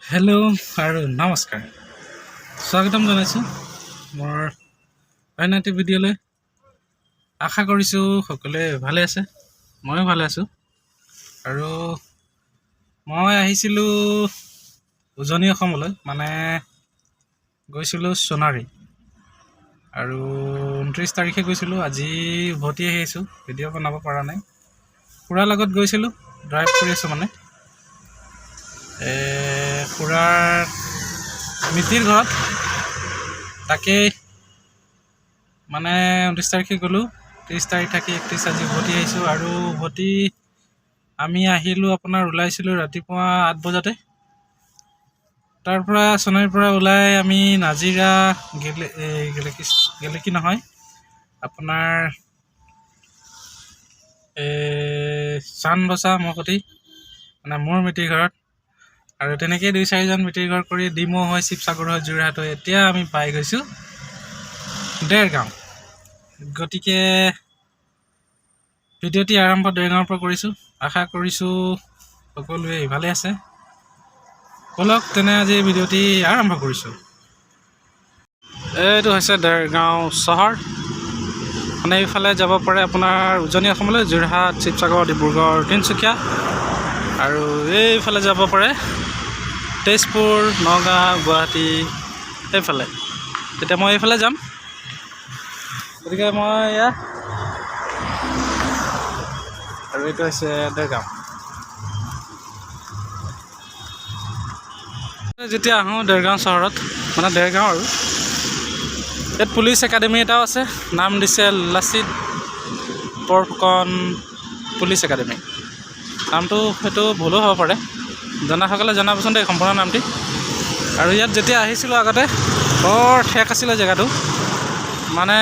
Hello' আৰু নমস্কাৰ, স্বাগতম জনাইছোঁ মোৰ অন্য এটি ভিডিঅ'লৈ। আশা কৰিছোঁ সকলোৱে ভালে আছে, ময়ো ভালে আছোঁ। আৰু মই আহিছিলোঁ উজনি অসমলৈ, মানে গৈছিলোঁ সোণাৰী, আৰু 29 তাৰিখে গৈছিলোঁ। আজি উভতি আহিছোঁ, ভিডিঅ' বনাব পৰা নাই। খুৰাৰ লগত গৈছিলোঁ, ড্ৰাইভ কৰি আছোঁ মানে খুৰাৰ মিতিৰ ঘৰত। তাকেই মানে 29 তাৰিখে গ'লোঁ, 30 তাৰিখ থাকি 31 আজি উভতি আহিছোঁ। আৰু উভতি আমি আহিলোঁ, আপোনাৰ ওলাইছিলোঁ ৰাতিপুৱা 8 বজাতে। তাৰপৰা সোণাৰীৰ পৰা ওলাই আমি নাজিৰা গেলেকী নহয়, আপোনাৰ চানবছা মখুটি, মানে মোৰ মিতিৰ ঘৰত। আৰু তেনেকৈ 2-4জন মিতিৰ ঘৰ কৰি ডিমৌ হয়, শিৱসাগৰ হয়, যোৰহাট হয়। এতিয়া আমি পাই গৈছোঁ দেৰগাঁও। গতিকে ভিডিঅ'টি আৰম্ভ দেৰগাঁৱৰ পৰা কৰিছোঁ। আশা কৰিছোঁ সকলোৱে ভালে আছে। ব'লক তেনে আজি ভিডিঅ'টি আৰম্ভ কৰিছোঁ। এইটো হৈছে দেৰগাঁও চহৰ, মানে এইফালে যাব পাৰে আপোনাৰ উজনি অসমলৈ, যোৰহাট, শিৱসাগৰ, ডিব্ৰুগড়, তিনিচুকীয়া। আৰু এইফালে যাব পাৰে তেজপুৰ, নগাঁও, গুৱাহাটী, এইফালে। এতিয়া মই এইফালে যাম, গতিকে মই এয়া, আৰু এইটো হৈছে দেৰগাঁও। যেতিয়া আহোঁ দেৰগাঁও চহৰত, মানে দেৰগাঁও, আৰু ইয়াত পুলিচ একাডেমি এটাও আছে, নাম দিছে লাচিত বৰফুকন পুলিচ একাডেমি। নামটো হয়তো ভুলো হ'ব পাৰে, জনাসকলে জনাবচোন দেই সম্পূৰ্ণ নামটি। আৰু ইয়াত যেতিয়া আহিছিলোঁ আগতে বৰ ঠেক আছিলে জেগাটো, মানে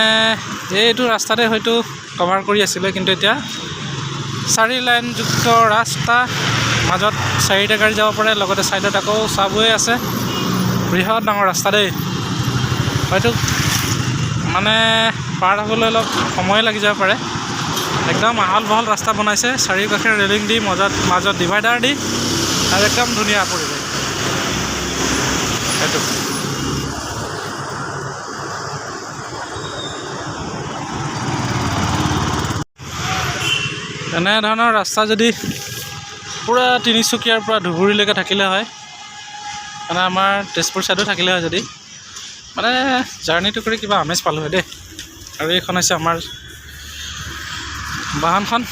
এইটো ৰাস্তাতে হয়তো কভাৰ কৰি আছিলে, কিন্তু এতিয়া 4 লাইনযুক্ত ৰাস্তা, মাজত 4টা গাড়ী যাব পাৰে, লগতে ছাইডত আকৌ চাবৱে আছে। বৃহৎ ডাঙৰ ৰাস্তা দেই, হয়তো মানে পাৰ হ'বলৈ অলপ সময় লাগি যাব পাৰে। একদম আহল বহল ৰাস্তা বনাইছে, চাৰিওকাষে ৰেলিং দি, মাজত ডিভাইডাৰ দি, আৰু একদম ধুনীয়া পৰিৱেশ। এইটো এনেধৰণৰ ৰাস্তা যদি পূৰা তিনিচুকীয়াৰ পৰা ধুবুৰীলৈকে থাকিলে হয়, মানে আমাৰ তেজপুৰ ছাইডো থাকিলে হয়, যদি মানে জাৰ্ণিটো কৰি কিবা আমেজ পালোঁ হয় দেই। আৰু এইখন হৈছে আমাৰ বাহনখন,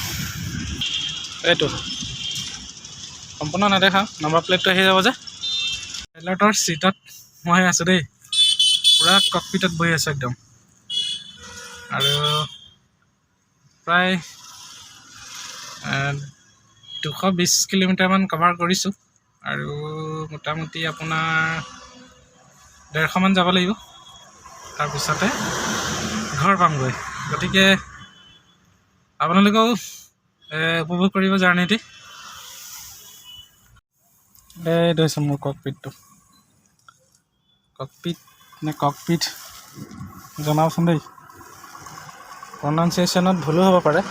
এইটো সম্পূৰ্ণ নেদেখাওঁ, নম্বৰ প্লেটটো আহি যাব যে। পাইলটৰ ছিটত মই আছোঁ দেই, পূৰা ককপিটত বহি আছোঁ একদম। আৰু প্ৰায় 220 কিলোমিটাৰমান কভাৰ কৰিছোঁ, আৰু মোটামুটি আপোনাৰ 150মান যাব লাগিব, তাৰপিছতে ঘৰ পামগৈ। গতিকে আপোনালোকেও উপভোগ কৰিব জাৰ্ণিটি। এইটো হৈছে মোৰ ককপিটটো, ককপিট নে ককপিট জনাওচোন দেই, প্ৰনাউন্সিয়েশ্যনত ভুলো হ'ব পাৰে।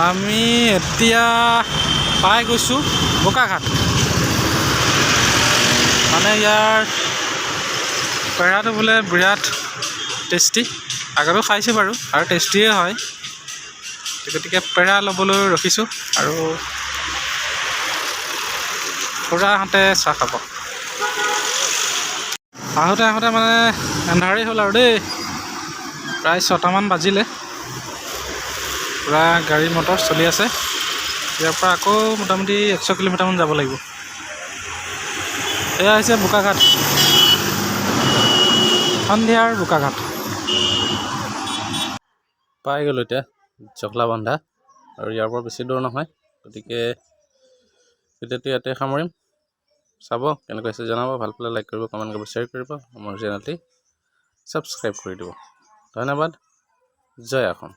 আমি এতিয়া পাই গৈছোঁ বোকাঘাট। মানে ইয়াৰ পেৰাটো বোলে বিৰাট টেষ্টি, আগতো খাইছোঁ বাৰু, আৰু টেষ্টিয়ে হয়। গতিকে পেৰা ল'বলৈ ৰখিছোঁ, আৰু খুৰাহঁতে চাহ খাব। আহোঁতে মানে এন্ধাৰেই হ'ল আৰু দেই, প্ৰায় 6টামান বাজিলে। পূৰা গাড়ী মটৰ চলি আছে। ইয়াৰ পৰা আকৌ মোটামুটি 100 কিলোমিটাৰমান যাব লাগিব। এয়া হৈছে বোকাঘাট, সন্ধিয়াৰ বোকাঘাট। পাই গ'লোঁ এতিয়া জখলাবন্ধা, আৰু ইয়াৰ পৰা বেছি দূৰ নহয়। গতিকে ভিডিঅ'টো ইয়াতে সামৰিম। চাব কেনেকৈ আছে জনাব, ভাল পালে লাইক কৰিব, কমেণ্ট কৰিব, শ্বেয়াৰ কৰিব, মোৰ চেনেলটি ছাবস্ক্ৰাইব কৰি দিব। ধন্যবাদ। জয় অসম।